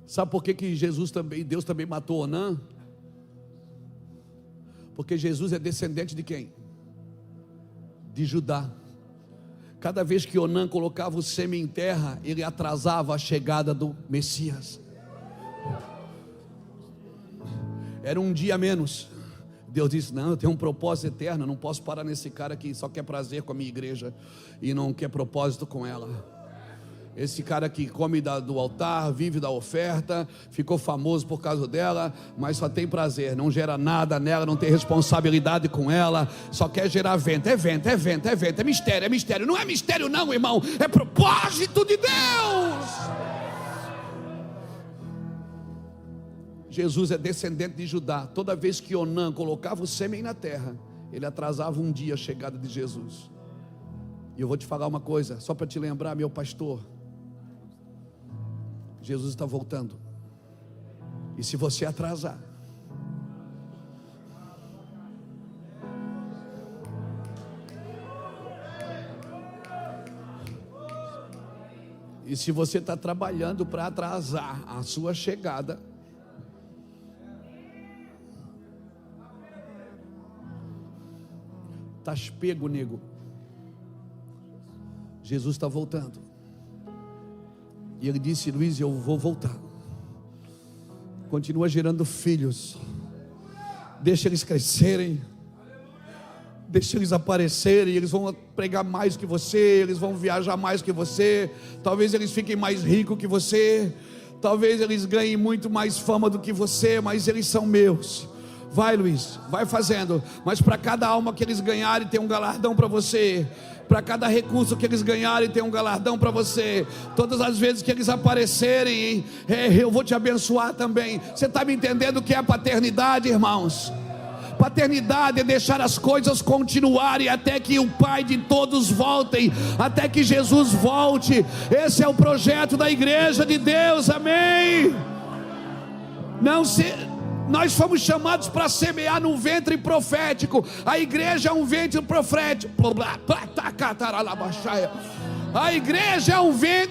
Sabe por que Deus também matou Onã? Porque Jesus é descendente de quem? De Judá. Cada vez que Onã colocava o sêmen em terra, ele atrasava a chegada do Messias. Era um dia a menos. Deus disse, não, eu tenho um propósito eterno, eu não posso parar nesse cara que só quer prazer com a minha igreja e não quer propósito com ela. Esse cara que come do altar, vive da oferta, ficou famoso por causa dela, mas só tem prazer, não gera nada nela, não tem responsabilidade com ela, só quer gerar vento, é mistério, não é mistério não, irmão, é propósito de Deus. Jesus é descendente de Judá. Toda vez que Onã colocava o sêmen na terra, ele atrasava um dia a chegada de Jesus. E eu vou te falar uma coisa, só para te lembrar, meu pastor, Jesus está voltando. E se você atrasar, e se você está trabalhando para atrasar a sua chegada, estás pego, nego. Jesus está voltando. E ele disse, Luiz, eu vou voltar. Continua gerando filhos. Deixa eles crescerem. Deixa eles aparecerem. Eles vão pregar mais que você. Eles vão viajar mais que você. Talvez eles fiquem mais ricos que você. Talvez eles ganhem muito mais fama do que você. Mas eles são meus. Vai, Luiz, vai fazendo. Mas para cada alma que eles ganharem, tem um galardão para você. Para cada recurso que eles ganharem, tem um galardão para você. Todas as vezes que eles aparecerem, eu vou te abençoar também. Você está me entendendo o que é a paternidade, irmãos? Paternidade é deixar as coisas continuarem até que o Pai de todos voltem, até que Jesus volte. Esse é o projeto da igreja de Deus, amém? Nós fomos chamados para semear num ventre profético. A igreja é um ventre profético. A igreja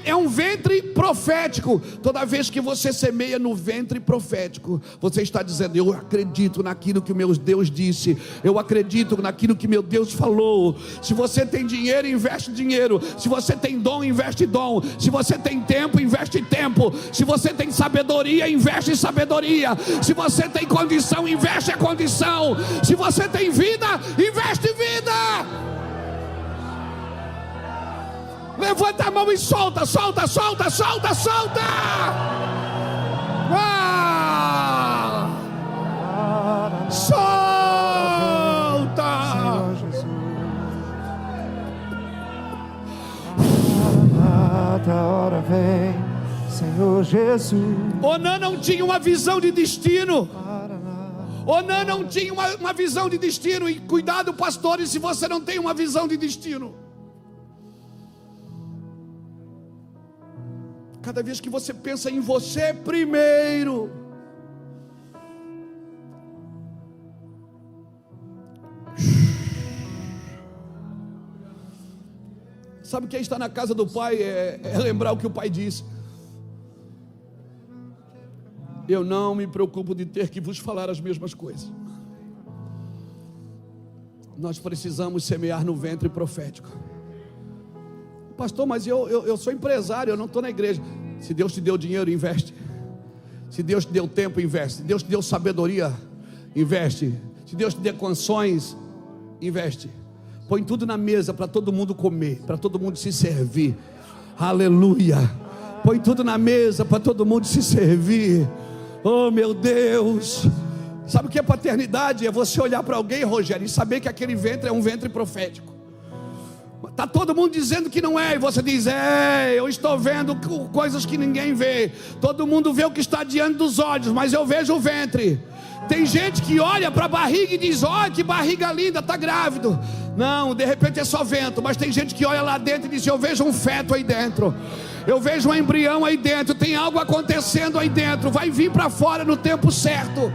é um ventre profético. Toda vez que você semeia no ventre profético, você está dizendo: eu acredito naquilo que o meu Deus disse, eu acredito naquilo que meu Deus falou. Se você tem dinheiro, investe dinheiro. Se você tem dom, investe dom. Se você tem tempo, investe tempo. Se você tem sabedoria, investe em sabedoria. Se você tem condição, investe a condição. Se você tem vida, investe vida. Levanta a mão e solta, solta, solta, solta, solta. Ah! Solta. A hora vem, Senhor Jesus. Onã não tinha uma visão de destino. Onã não tinha uma visão de destino. E cuidado, pastores, se você não tem uma visão de destino. Cada vez que você pensa em você primeiro, sabe o que é estar na casa do Pai? É lembrar o que o Pai disse: eu não me preocupo de ter que vos falar as mesmas coisas. Nós precisamos semear no ventre profético. Pastor, mas eu sou empresário, eu não estou na igreja. Se Deus te deu dinheiro, investe. Se Deus te deu tempo, investe. Se Deus te deu sabedoria, investe. Se Deus te deu condições, investe. Põe tudo na mesa para todo mundo comer, para todo mundo se servir. Aleluia. Põe tudo na mesa para todo mundo se servir. Oh, meu Deus. Sabe o que é paternidade? É você olhar para alguém, Rogério, e saber que aquele ventre é um ventre profético. Está todo mundo dizendo que não é, e você diz: eu estou vendo coisas que ninguém vê. Todo mundo vê o que está diante dos olhos, mas eu vejo o ventre. Tem gente que olha para a barriga e diz: olha que barriga linda, está grávido. Não, de repente é só vento. Mas tem gente que olha lá dentro e diz: eu vejo um feto aí dentro, eu vejo um embrião aí dentro, tem algo acontecendo aí dentro. Vai vir para fora no tempo certo.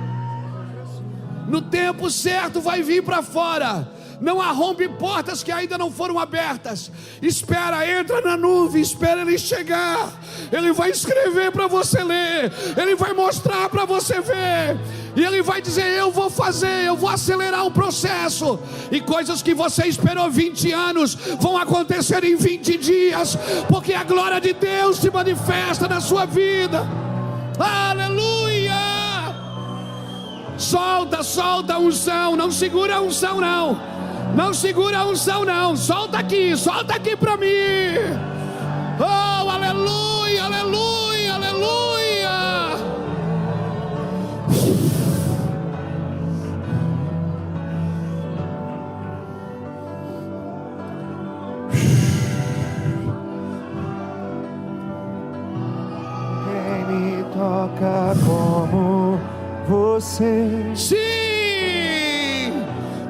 No tempo certo vai vir para fora. Não arrombe portas que ainda não foram abertas. Espera, entra na nuvem, espera ele chegar. Ele vai escrever para você ler, ele vai mostrar para você ver, e ele vai dizer: eu vou fazer, eu vou acelerar o processo. E coisas que você esperou 20 anos vão acontecer em 20 dias, porque a glória de Deus se manifesta na sua vida. Aleluia. Solta, solta a unção. Não segura a unção não. Não segura a unção não. Solta aqui para mim. Oh, aleluia, aleluia, aleluia. Quem me toca como você? Sim.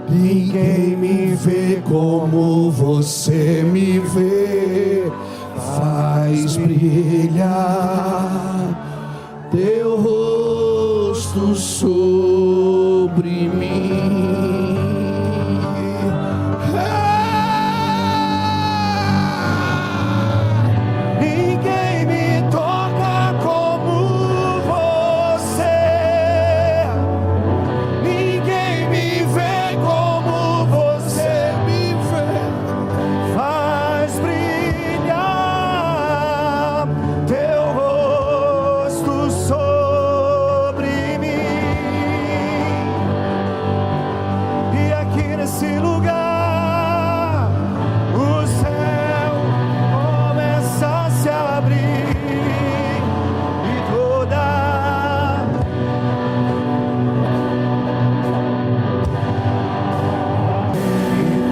Ninguém me vê como você me vê. Faz brilhar teu rosto sobre mim. Ninguém me toca como você. Ninguém me vê como você me vê. Faz brilhar teu rosto sobre mim. E aqui nesse lugar o céu começa a se abrir, e toda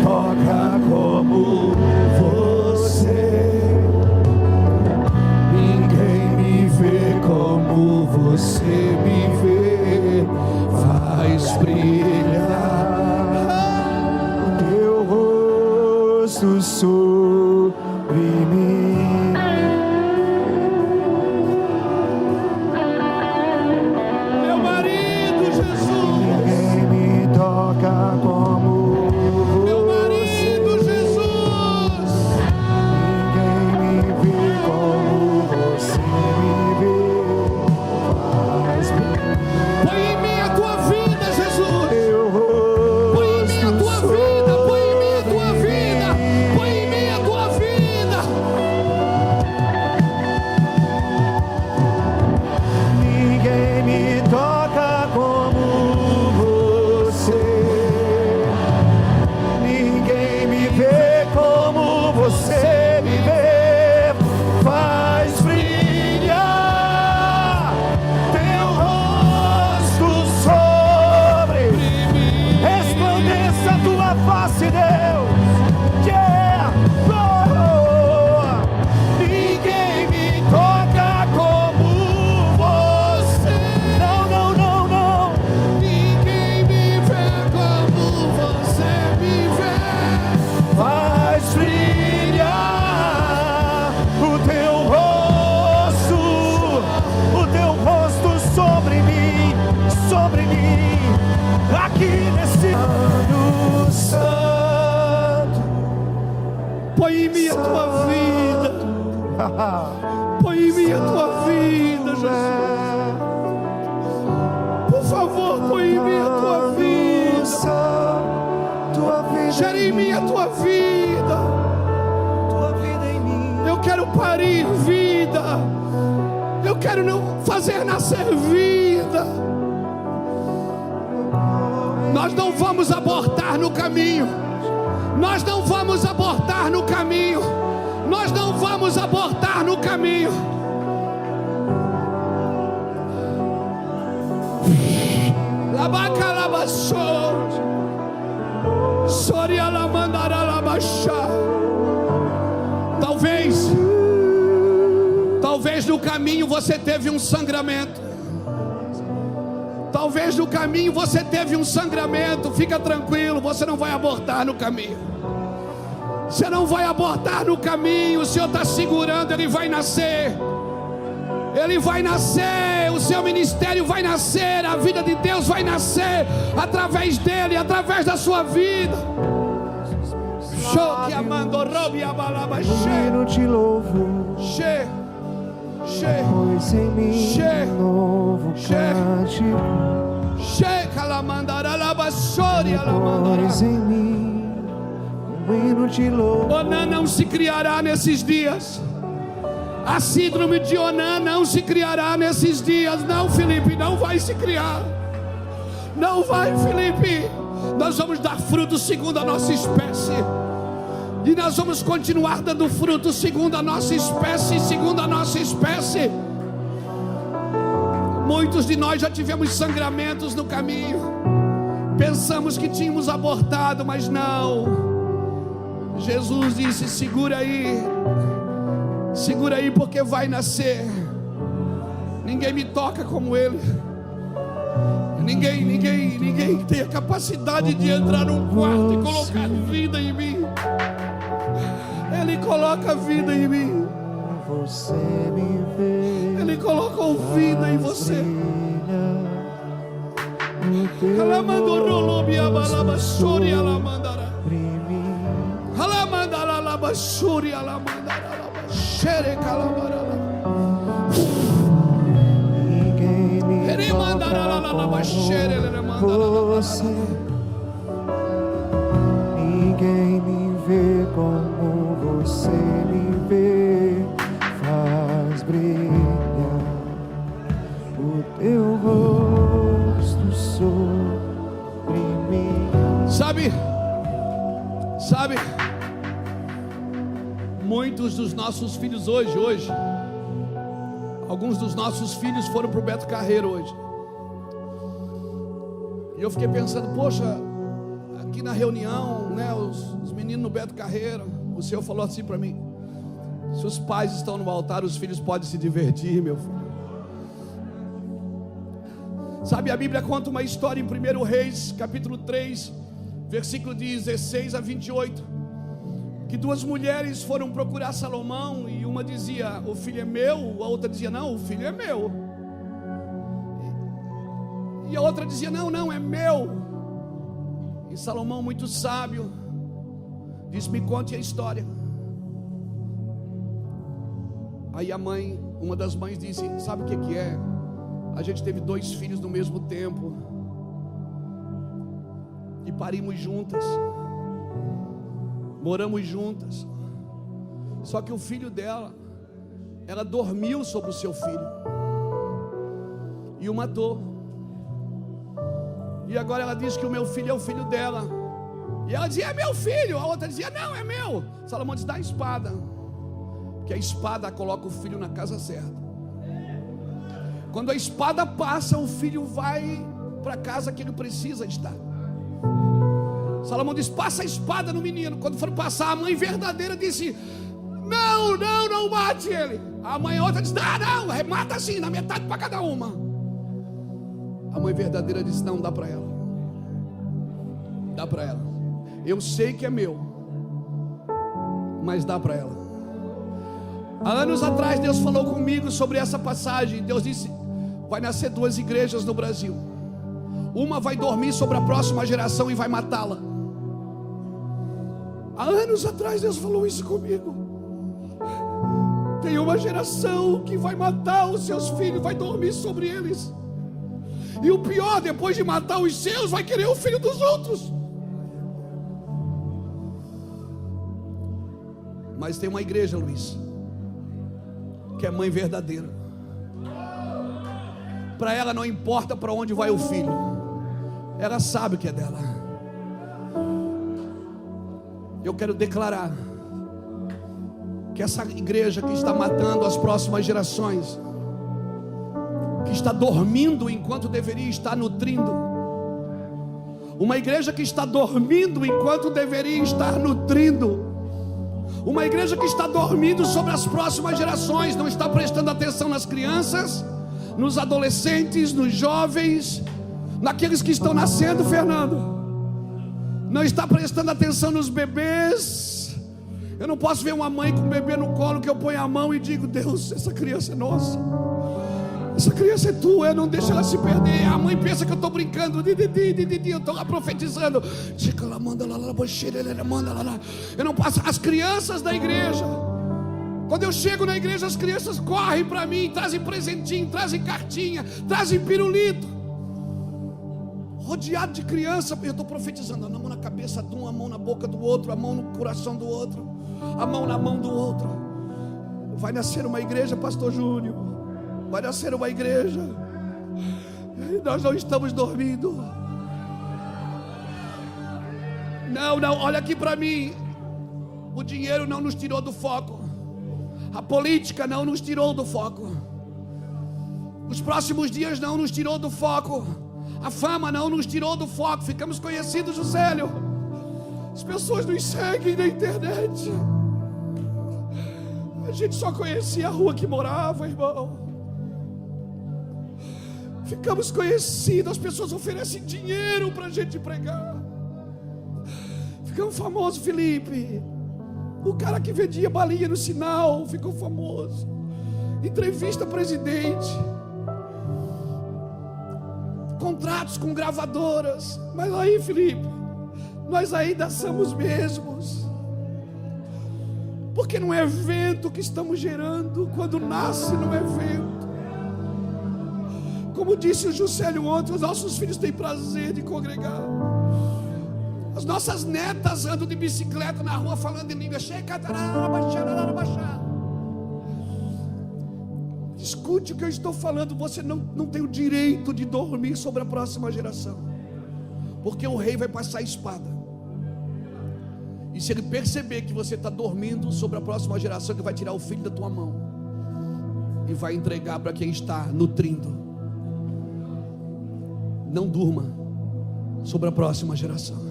toca como você. Ninguém me vê como você me vê. Faz brilhar teu rosto sobre mim. Meu marido, Jesus. Ninguém me toca como Meu marido, Jesus. ninguém Põe em mim a tua vida, Jesus. Por favor, põe em mim a tua vida. Gere em mim a tua vida. Eu quero parir vida. Eu quero não fazer nascer vida. Nós não vamos abortar no caminho. Nós não vamos abortar no caminho. Nós não vamos abortar no caminho. Talvez no caminho você teve um sangramento. Talvez no caminho você teve um sangramento. Fica tranquilo, você não vai abortar no caminho. Você não vai abortar no caminho. O Senhor está segurando, Ele vai nascer. Ele vai nascer, o seu ministério vai nascer, a vida de Deus vai nascer através dele, através da sua vida. Eu te louvo, pois em mim novo cântico, pois em mim hino te louvo. Onã não se criará nesses dias. A síndrome de Onã não se criará nesses dias. Não, Felipe, não vai se criar. Não vai, Felipe. Nós vamos dar fruto segundo a nossa espécie. E nós vamos continuar dando fruto segundo a nossa espécie. Segundo a nossa espécie. Muitos de nós já tivemos sangramentos no caminho. Pensamos que tínhamos abortado, mas não. Jesus disse: segura aí. Segura aí, porque vai nascer. Ninguém me toca como Ele. Ninguém tem a capacidade de entrar num quarto e colocar vida em mim. Ele coloca vida em mim. Ele colocou vida em você. Ninguém me vê como você me vê, faz brilhar o teu rosto sobre mim. Sabe, muitos dos nossos filhos hoje, alguns dos nossos filhos foram para o Beto Carreiro hoje. E eu fiquei pensando, poxa, aqui na reunião, né, os meninos no Beto Carreiro, o Senhor falou assim para mim: se os pais estão no altar, os filhos podem se divertir, meu filho. Sabe, a Bíblia conta uma história em 1 Reis, capítulo 3, versículo 16 a 28, que duas mulheres foram procurar Salomão, e uma dizia: o filho é meu, a outra dizia: não, o filho é meu. E a outra dizia: não, é meu. E Salomão, muito sábio, disse: me conte a história. Aí uma das mães disse: sabe o que é? A gente teve 2 filhos no mesmo tempo e parimos juntas, moramos juntas. Só que o filho dela, ela dormiu sobre o seu filho e o matou. E agora ela diz que o meu filho é o filho dela. E ela dizia: é meu filho. A outra dizia: não, é meu. Salomão diz: dá a espada, porque a espada coloca o filho na casa certa. Quando a espada passa, o filho vai para a casa que ele precisa estar. Salomão diz: passa a espada no menino. Quando for passar, a mãe verdadeira disse: não mate ele. A mãe outra disse: não, mata assim, na metade para cada uma. A mãe verdadeira disse: não, dá para ela. Dá para ela. Eu sei que é meu, mas dá para ela. Há anos atrás Deus falou comigo sobre essa passagem. Deus disse: vai nascer 2 igrejas no Brasil. Uma vai dormir sobre a próxima geração e vai matá-la. Há anos atrás Deus falou isso comigo. Tem uma geração que vai matar os seus filhos, vai dormir sobre eles. E o pior, depois de matar os seus, vai querer o filho dos outros. Mas tem uma igreja, Luiz, que é mãe verdadeira. Para ela não importa para onde vai o filho, ela sabe que é dela. Eu quero declarar que essa igreja que está matando as próximas gerações, que está dormindo enquanto deveria estar nutrindo, uma igreja que está dormindo enquanto deveria estar nutrindo, uma igreja que está dormindo sobre as próximas gerações, não está prestando atenção nas crianças, nos adolescentes, nos jovens, naqueles que estão nascendo, Fernando, não está prestando atenção nos bebês. Eu não posso ver uma mãe com um bebê no colo que eu ponho a mão e digo: Deus, essa criança é nossa, essa criança é tua, não deixa ela se perder. A mãe pensa que eu estou brincando, eu estou lá profetizando. Eu não passo. As crianças da igreja, quando eu chego na igreja, as crianças correm para mim, trazem presentinho, trazem cartinha, trazem pirulito, rodeado de criança. Eu estou profetizando, a mão na cabeça de um, a mão na boca do outro, a mão no coração do outro, a mão na mão do outro. Vai nascer uma igreja, pastor Júnior, vai nascer uma igreja, e nós não estamos dormindo. Não, olha aqui para mim. O dinheiro não nos tirou do foco, a política não nos tirou do foco, os próximos dias não nos tirou do foco, a fama não nos tirou do foco. Ficamos conhecidos, Juscelio, as pessoas nos seguem na internet. A gente só conhecia a rua que morava, irmão. Ficamos conhecidos, as pessoas oferecem dinheiro para a gente pregar. Ficamos famosos, Felipe. O cara que vendia balinha no sinal ficou famoso. Entrevista presidente, contratos com gravadoras. Mas aí, Felipe, nós ainda somos mesmos, porque não é evento que estamos gerando. Quando nasce no evento, como disse o Juscelio ontem, os nossos filhos têm prazer de congregar. As nossas netas andam de bicicleta na rua falando em língua. Escute o que eu estou falando. Você não tem o direito de dormir sobre a próxima geração, porque o rei vai passar a espada. E se ele perceber que você está dormindo sobre a próxima geração, ele vai tirar o filho da tua mão e vai entregar para quem está nutrindo. Não durma sobre a próxima geração.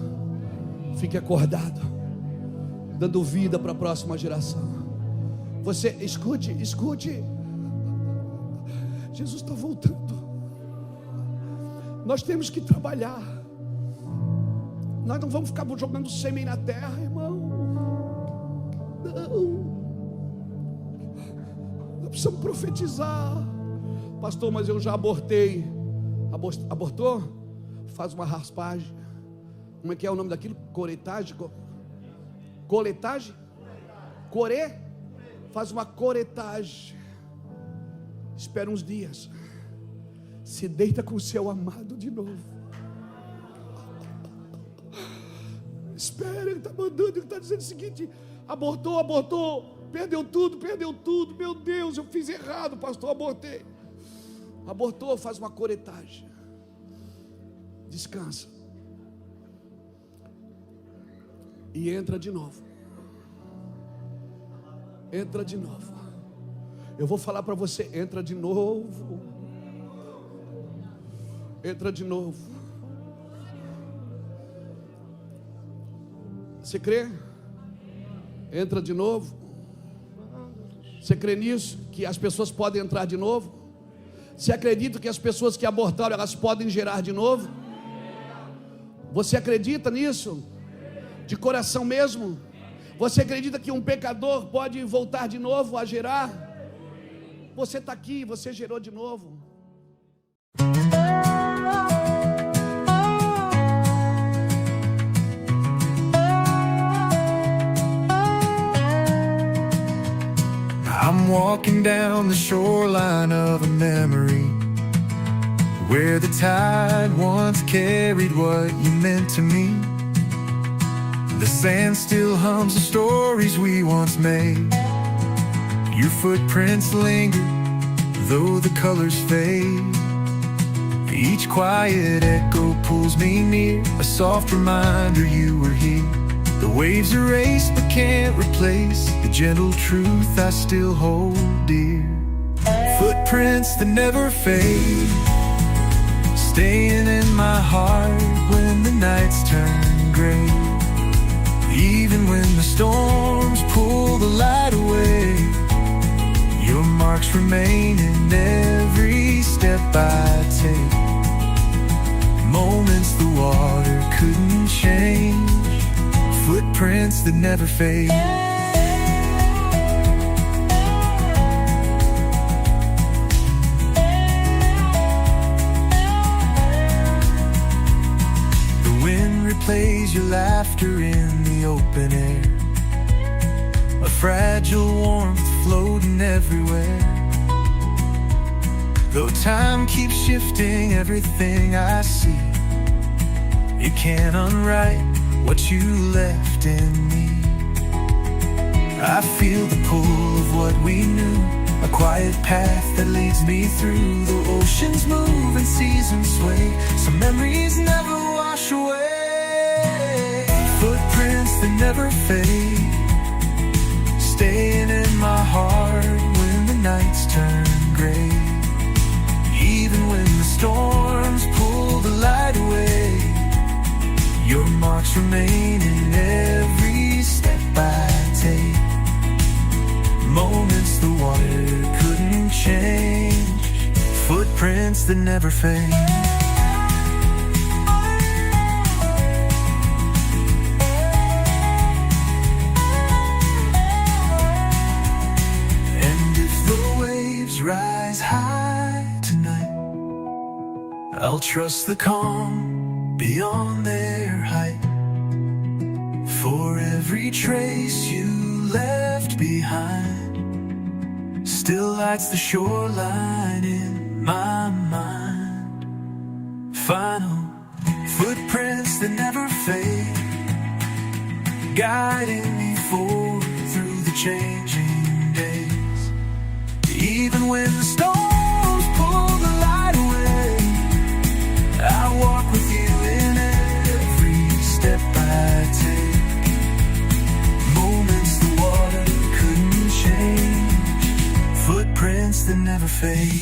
Fique acordado, dando vida para a próxima geração. Você escute. Jesus está voltando. Nós temos que trabalhar. Nós não vamos ficar jogando sêmen na terra, irmão. Não. Nós precisamos profetizar. Pastor, mas eu já abortei. Abortou? Faz uma raspagem. Como é que é o nome daquilo? Coretagem? Coletagem? Core? Faz uma coretagem. Espera uns dias. Se deita com o seu amado de novo. Espera, ele está mandando, ele está dizendo o seguinte: abortou, perdeu tudo. Meu Deus, eu fiz errado, pastor, abortei. Abortou, faz uma coretagem. Descansa. E entra de novo. Eu vou falar para você: entra de novo. Você crê? Entra de novo. Você crê nisso? Que as pessoas podem entrar de novo? Você acredita que as pessoas que abortaram, elas podem gerar de novo? Você acredita nisso? De coração mesmo? Você acredita que um pecador pode voltar de novo a gerar? Você está aqui, você gerou de novo. I'm walking down the shoreline of a memory, where the tide once carried what you meant to me. The sand still hums the stories we once made. Your footprints linger, though the colors fade. Each quiet echo pulls me near, a soft reminder you were here. The waves erase but can't replace the gentle truth I still hold dear. Footprints that never fade, staying in my heart when the nights turn gray. Even when the storms pull the light away, your marks remain in every step I take. Moments the water couldn't change, footprints that never fade. The wind replays your laughter in the open air, a fragile warmth floating everywhere. Though time keeps shifting everything I see, it can't unwrite what you left in me. I feel the pull of what we knew, a quiet path that leads me through. The oceans move and seasons sway, some memories never wash away. Footprints that never fade, staying in my heart when the nights turn gray. Even when the storms pull the light away, your marks remain in every step I take. Moments the water couldn't change, footprints that never fade. And if the waves rise high tonight, I'll trust the calm beyond their height. For every trace you left behind still lights the shoreline in my mind. Final footprints that never fade, guiding me forward through the changing days. Even when the storms pull the light away, I walk with you in every step I take. Moments the water couldn't change, footprints that never fade.